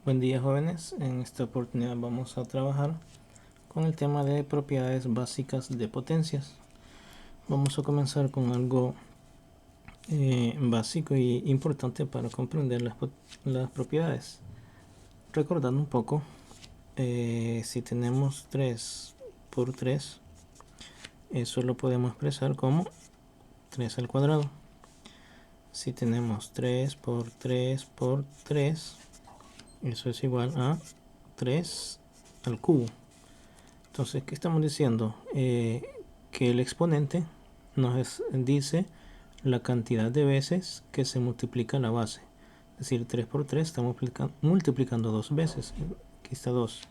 Buen día, jóvenes. En esta oportunidad vamos a trabajar con el tema de propiedades básicas de potencias. Vamos a comenzar con algo básico y importante para comprender las propiedades. Recordando un poco, si tenemos 3 por 3, eso lo podemos expresar como 3 al cuadrado. Si tenemos 3 por 3 por 3, eso es igual a 3 al cubo. Entonces, ¿qué estamos diciendo? Que el exponente nos dice la cantidad de veces que se multiplica la base. Es decir, 3 por 3 estamos multiplicando 2 veces. Aquí está 2.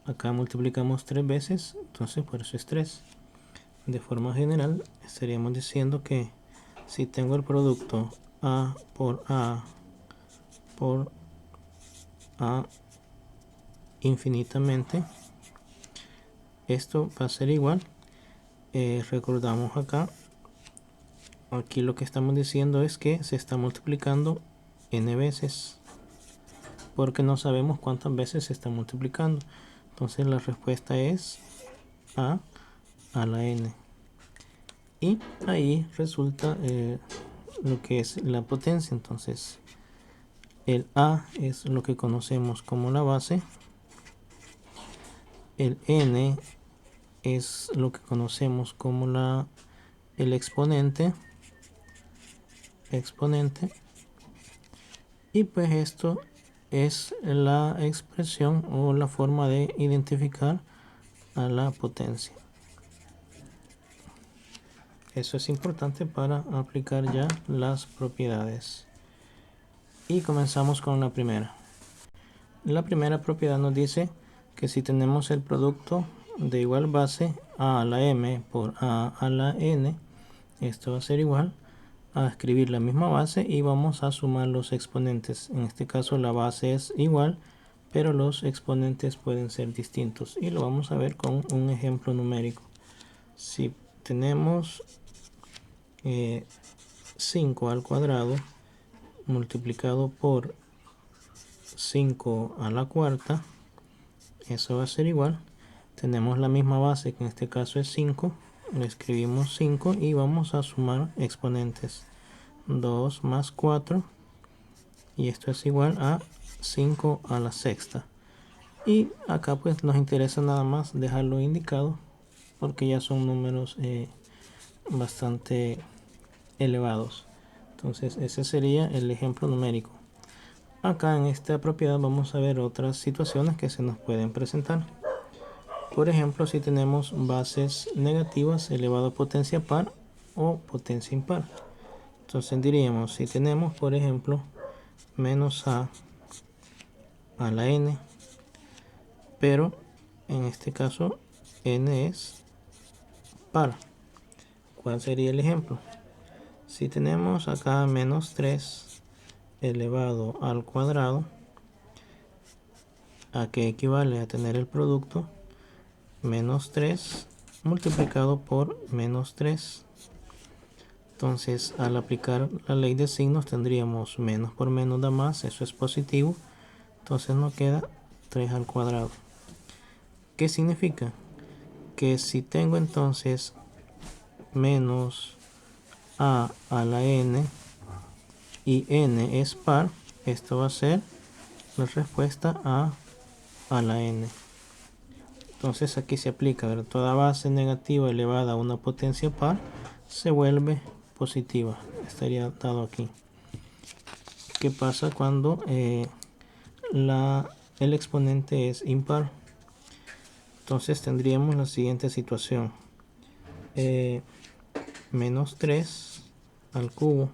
Acá multiplicamos 3 veces, entonces por eso es 3. De forma general, estaríamos diciendo que si tengo el producto A por A por A infinitamente, esto va a ser igual. Recordamos acá, aquí lo que estamos diciendo es que se está multiplicando n veces, porque no sabemos cuántas veces se está multiplicando. Entonces la respuesta es a la n. Y ahí resulta lo que es la potencia. Entonces el a es lo que conocemos como la base, el n es lo que conocemos como el exponente, y pues esto es la expresión o la forma de identificar a la potencia. Eso es importante para aplicar ya las propiedades. Y comenzamos con la primera. La primera propiedad nos dice que si tenemos el producto de igual base a a la m por a la n, esto va a ser igual a escribir la misma base y vamos a sumar los exponentes. En este caso la base es igual, pero los exponentes pueden ser distintos, y lo vamos a ver con un ejemplo numérico. Si tenemos 5 al cuadrado multiplicado por 5 a la cuarta, eso va a ser igual. Tenemos la misma base, que en este caso es 5, le escribimos 5 y vamos a sumar exponentes. 2 más 4, y esto es igual a 5 a la sexta. Y acá pues nos interesa nada más dejarlo indicado, porque ya son números bastante elevados. Entonces ese sería el ejemplo numérico. Acá en esta propiedad vamos a ver otras situaciones que se nos pueden presentar. Por ejemplo, si tenemos bases negativas elevado a potencia par o potencia impar. Entonces diríamos, si tenemos por ejemplo menos a la n, pero en este caso n es par. ¿Cuál sería el ejemplo? Si tenemos acá menos 3 elevado al cuadrado, ¿a qué equivale? A tener el producto menos 3 multiplicado por menos 3. Entonces, al aplicar la ley de signos, tendríamos menos por menos da más, eso es positivo. Entonces nos queda 3 al cuadrado. ¿Qué significa? Que si tengo entonces menos a la n y n es par, esto va a ser la respuesta a la n. Entonces aquí se aplica, ¿verdad? Toda base negativa elevada a una potencia par se vuelve positiva. Estaría dado aquí. ¿Qué pasa cuando el exponente es impar? Entonces tendríamos la siguiente situación. Menos 3 al cubo.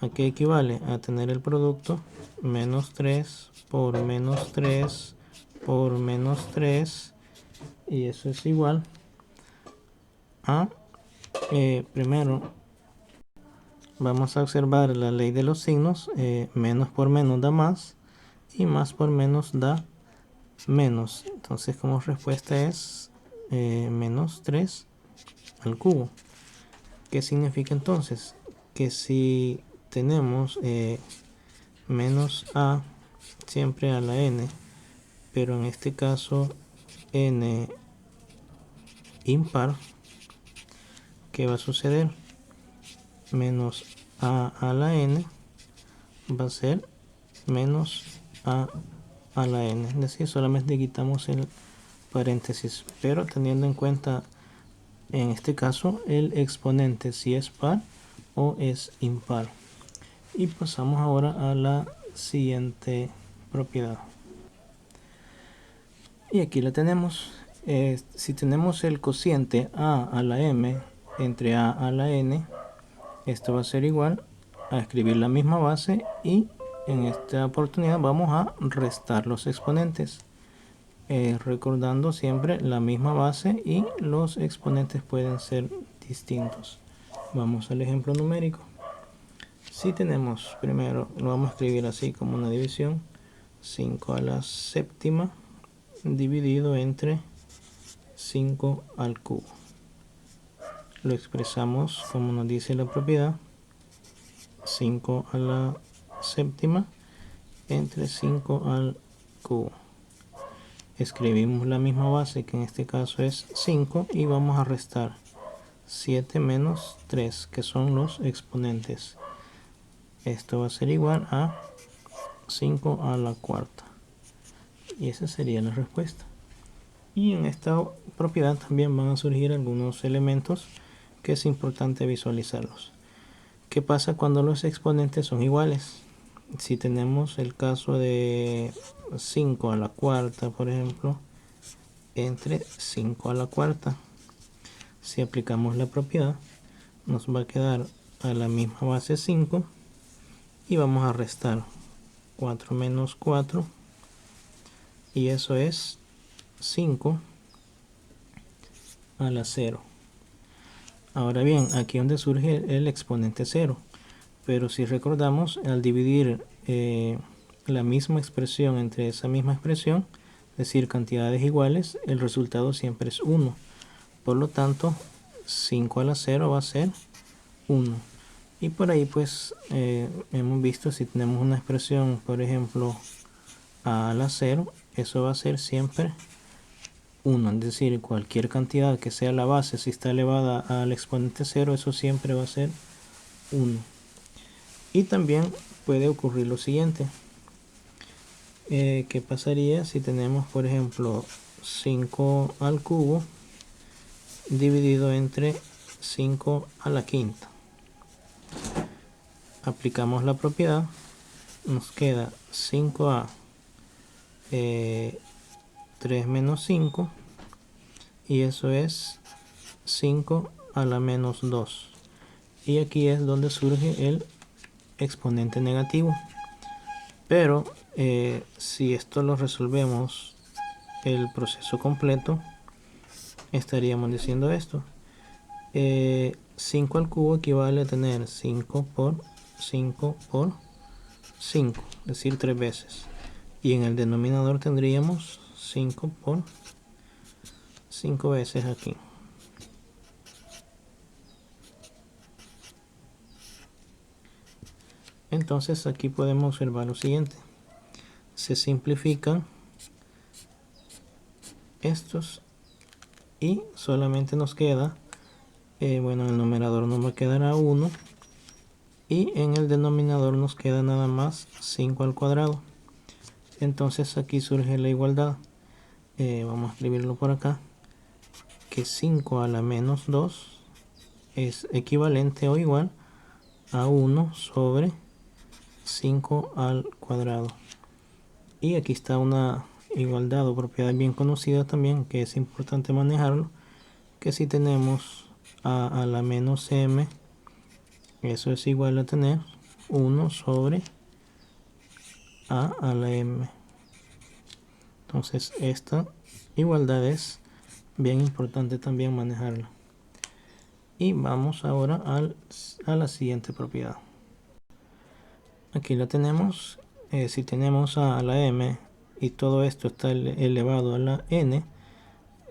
¿A qué equivale? A tener el producto menos 3 por menos 3 por menos 3, y eso es igual a, primero vamos a observar la ley de los signos, menos por menos da más y más por menos da menos. Entonces como respuesta es menos 3 al cubo. ¿Qué significa entonces? Que si tenemos menos a siempre a la n, pero en este caso n impar, ¿qué va a suceder? Menos a la n va a ser menos a la n, es decir, solamente quitamos el paréntesis, pero teniendo en cuenta en este caso el exponente si es par o es impar. Y pasamos ahora a la siguiente propiedad. Y aquí la tenemos. Si tenemos el cociente a la m entre a la n, esto va a ser igual a escribir la misma base y en esta oportunidad vamos a restar los exponentes. Recordando siempre la misma base y los exponentes pueden ser distintos. Vamos al ejemplo numérico. Si tenemos, primero lo vamos a escribir así como una división, 5 a la séptima dividido entre 5 al cubo. Lo expresamos como nos dice la propiedad, 5 a la séptima entre 5 al cubo. Escribimos la misma base, que en este caso es 5, y vamos a restar 7 menos 3, que son los exponentes. Esto va a ser igual a 5 a la cuarta. Y esa sería la respuesta. Y en esta propiedad también van a surgir algunos elementos que es importante visualizarlos. ¿Qué pasa cuando los exponentes son iguales? Si tenemos el caso de 5 a la cuarta, por ejemplo, entre 5 a la cuarta, si aplicamos la propiedad, nos va a quedar a la misma base 5 y vamos a restar 4 menos 4 y eso es 5 a la 0. Ahora bien, aquí es donde surge el exponente 0, pero si recordamos, al dividir la misma expresión entre esa misma expresión, es decir, cantidades iguales, el resultado siempre es 1. Por lo tanto, 5 a la 0 va a ser 1. Y por ahí pues hemos visto, si tenemos una expresión, por ejemplo, a la 0, eso va a ser siempre 1, es decir, cualquier cantidad que sea la base, si está elevada al exponente 0, eso siempre va a ser 1. Y también puede ocurrir lo siguiente. ¿Qué pasaría si tenemos, por ejemplo, 5 al cubo dividido entre 5 a la quinta? Aplicamos la propiedad, nos queda 5a 3 menos 5 y eso es 5 a la menos 2. Y aquí es donde surge el exponente negativo. Pero si esto lo resolvemos el proceso completo, estaríamos diciendo esto. 5 al cubo equivale a tener 5 por 5 por 5, es decir, 3 veces. Y en el denominador tendríamos 5 por 5 veces aquí. Entonces aquí podemos observar lo siguiente. Se simplifican estos y solamente nos queda, bueno, en el numerador nos va a quedar a 1 y en el denominador nos queda nada más 5 al cuadrado. Entonces aquí surge la igualdad. Vamos a escribirlo por acá, que 5 a la menos 2 es equivalente o igual a 1 sobre 5 al cuadrado. Y aquí está una igualdad o propiedad bien conocida también, que es importante manejarlo, que si tenemos a la menos m, eso es igual a tener 1 sobre a la m. Entonces esta igualdad es bien importante también manejarla. Y vamos ahora a la siguiente propiedad. Aquí la tenemos. Si tenemos a la m y todo esto está elevado a la n,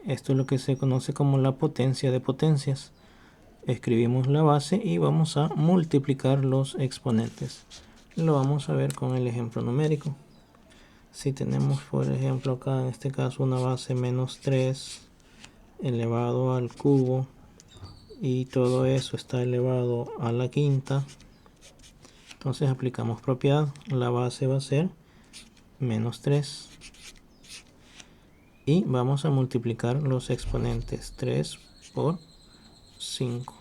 esto es lo que se conoce como la potencia de potencias. Escribimos la base y vamos a multiplicar los exponentes. Lo vamos a ver con el ejemplo numérico. Si tenemos, por ejemplo, acá en este caso una base menos 3 elevado al cubo y todo eso está elevado a la quinta, entonces aplicamos propiedad. La base va a ser menos 3 y vamos a multiplicar los exponentes. 3 por 5.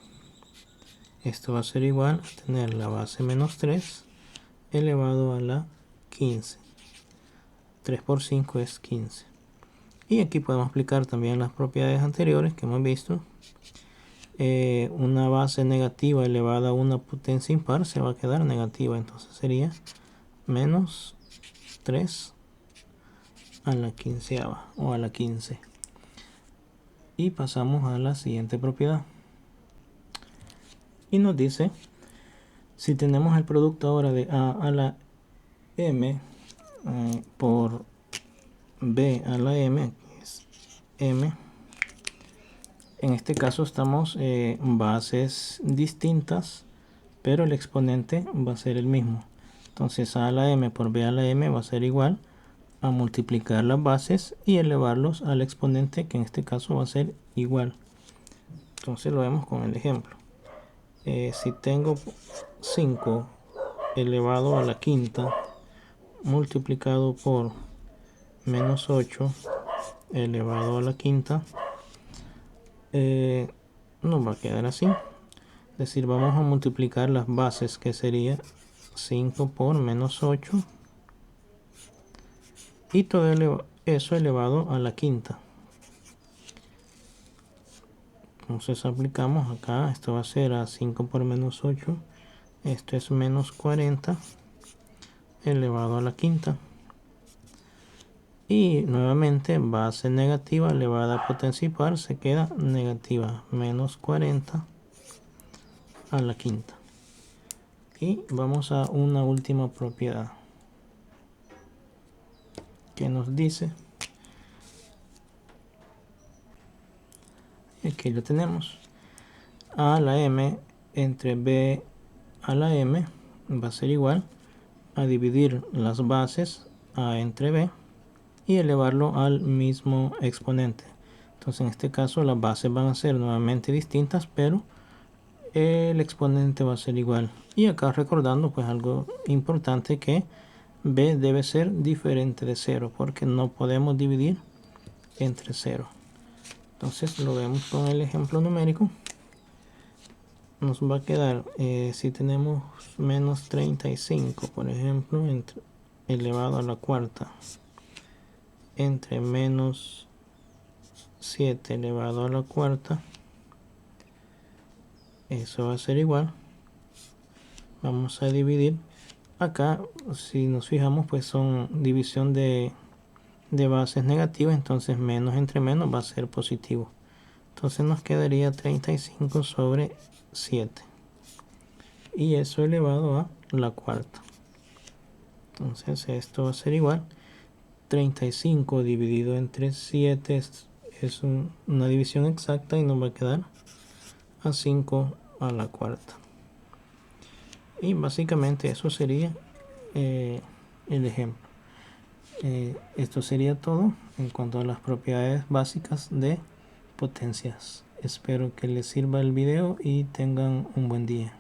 Esto va a ser igual a tener la base menos 3 elevado a la 15. 3 por 5 es 15. Y aquí podemos aplicar también las propiedades anteriores que hemos visto. Una base negativa elevada a una potencia impar se va a quedar negativa, entonces sería menos 3 a la quinceava o a la 15. Y pasamos a la siguiente propiedad. Y nos dice, si tenemos el producto ahora de a la m por b a la m, que es m, en este caso estamos bases distintas, pero el exponente va a ser el mismo. Entonces a la m por b a la m va a ser igual a multiplicar las bases y elevarlos al exponente, que en este caso va a ser igual. Entonces lo vemos con el ejemplo. Si tengo 5 elevado a la quinta multiplicado por menos 8 elevado a la quinta, nos va a quedar así. Es decir, vamos a multiplicar las bases, que sería 5 por menos 8 y todo eso elevado a la quinta. Entonces aplicamos acá, esto va a ser a 5 por menos 8, esto es menos 40 elevado a la quinta. Y nuevamente base negativa elevada a potencia impar se queda negativa, menos 40 a la quinta. Y vamos a una última propiedad que nos dice, aquí lo tenemos, a la m entre b a la m va a ser igual a dividir las bases a entre b y elevarlo al mismo exponente. Entonces en este caso las bases van a ser nuevamente distintas, pero el exponente va a ser igual. Y acá recordando pues algo importante, que b debe ser diferente de 0 porque no podemos dividir entre 0. Entonces lo vemos con el ejemplo numérico. Nos va a quedar, si tenemos menos 35, por ejemplo, elevado a la cuarta, entre menos 7 elevado a la cuarta, eso va a ser igual. Vamos a dividir. Acá, si nos fijamos, pues son división de bases negativas, entonces menos entre menos va a ser positivo. Entonces nos quedaría 35 sobre 7. Y eso elevado a la cuarta. Entonces esto va a ser igual. 35 dividido entre 7 es una división exacta y nos va a quedar a 5 a la cuarta. Y básicamente eso sería el ejemplo. Esto sería todo en cuanto a las propiedades básicas de potencias. Espero que les sirva el video y tengan un buen día.